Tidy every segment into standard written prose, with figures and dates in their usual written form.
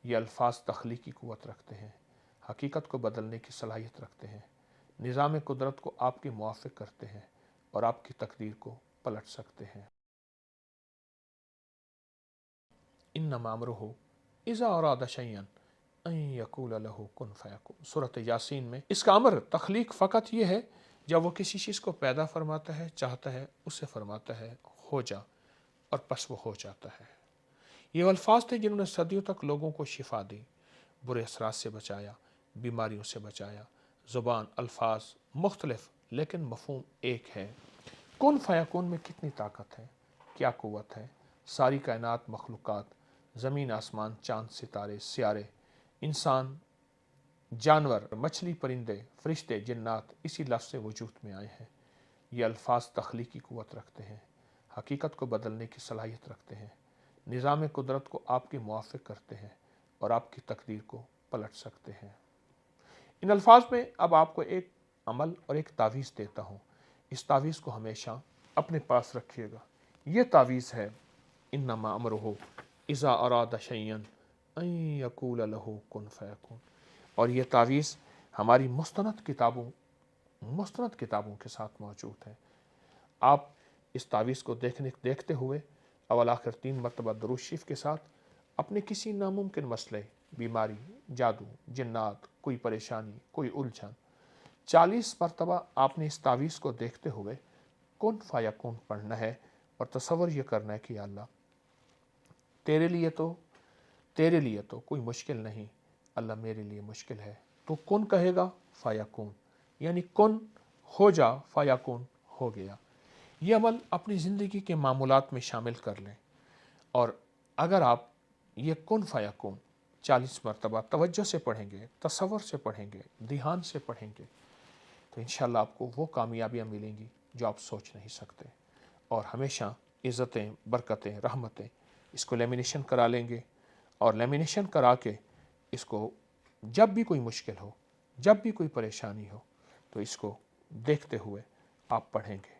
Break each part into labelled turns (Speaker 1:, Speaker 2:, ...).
Speaker 1: یہ الفاظ تخلیقی قوت رکھتے ہیں، حقیقت کو بدلنے کی صلاحیت رکھتے ہیں، نظام قدرت کو آپ کے موافق کرتے ہیں اور آپ کی تقدیر کو پلٹ سکتے ہیں۔ انما امرہ اذا اراد شیئا ان یقول لہ کن فیکون، سورۃ یاسین میں اس کا امر تخلیق فقط یہ ہے جب وہ کسی چیز کو پیدا فرماتا ہے، چاہتا ہے، اسے فرماتا ہے ہو جا، اور پس وہ ہو جاتا ہے۔ یہ الفاظ تھے جنہوں نے صدیوں تک لوگوں کو شفا دی، برے اثرات سے بچایا، بیماریوں سے بچایا۔ زبان، الفاظ مختلف لیکن مفہوم ایک ہے۔ کن فیکون میں کتنی طاقت ہے، کیا قوت ہے۔ ساری کائنات، مخلوقات، زمین، آسمان، چاند، ستارے، سیارے، انسان، جانور، مچھلی، پرندے، فرشتے، جنات اسی لفظ سے وجود میں آئے ہیں۔ یہ الفاظ تخلیقی قوت رکھتے ہیں، حقیقت کو بدلنے کی صلاحیت رکھتے ہیں، نظام قدرت کو آپ کے موافق کرتے ہیں اور آپ کی تقدیر کو پلٹ سکتے ہیں۔ ان الفاظ میں اب آپ کو ایک عمل اور ایک تعویذ دیتا ہوں۔ اس تعویذ کو ہمیشہ اپنے پاس رکھیے گا۔ یہ تعویذ ہے انما امرہ اذا اراد شیئا ان یقول لہ کن فیکون، اور یہ تعویذ ہماری مستند کتابوں کے ساتھ موجود ہے۔ آپ اس تعویذ کو دیکھتے ہوئے اول آخر 3 مرتبہ درود شریف کے ساتھ اپنے کسی ناممکن مسئلے، بیماری، جادو، جنات، کوئی پریشانی، کوئی الجھن، 40 مرتبہ آپ نے اس تعویذ کو دیکھتے ہوئے کن فیکون پڑھنا ہے اور تصور یہ کرنا ہے کہ یا اللہ تیرے لیے تو کوئی مشکل نہیں، اللہ میرے لیے مشکل ہے، تو کن کہے گا فیکون، یعنی کن ہو جا، فیکون ہو گیا۔ یہ عمل اپنی زندگی کے معمولات میں شامل کر لیں، اور اگر آپ یہ کن فیکون 40 مرتبہ توجہ سے پڑھیں گے، تصور سے پڑھیں گے، دھیان سے پڑھیں گے، تو انشاءاللہ آپ کو وہ کامیابیاں ملیں گی جو آپ سوچ نہیں سکتے، اور ہمیشہ عزتیں، برکتیں، رحمتیں۔ اس کو لیمینیشن کرا لیں گے، اور لیمینیشن کرا کے اس کو جب بھی کوئی مشکل ہو، جب بھی کوئی پریشانی ہو، تو اس کو دیکھتے ہوئے آپ پڑھیں گے،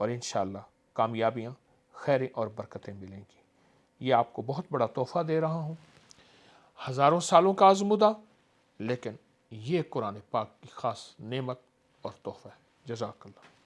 Speaker 1: اور انشاءاللہ کامیابیاں، خیریں اور برکتیں ملیں گی۔ یہ آپ کو بہت بڑا تحفہ دے رہا ہوں، ہزاروں سالوں کا آزمودہ، لیکن یہ قرآن پاک کی خاص نعمت اور تحفہ ہے۔ جزاک اللہ۔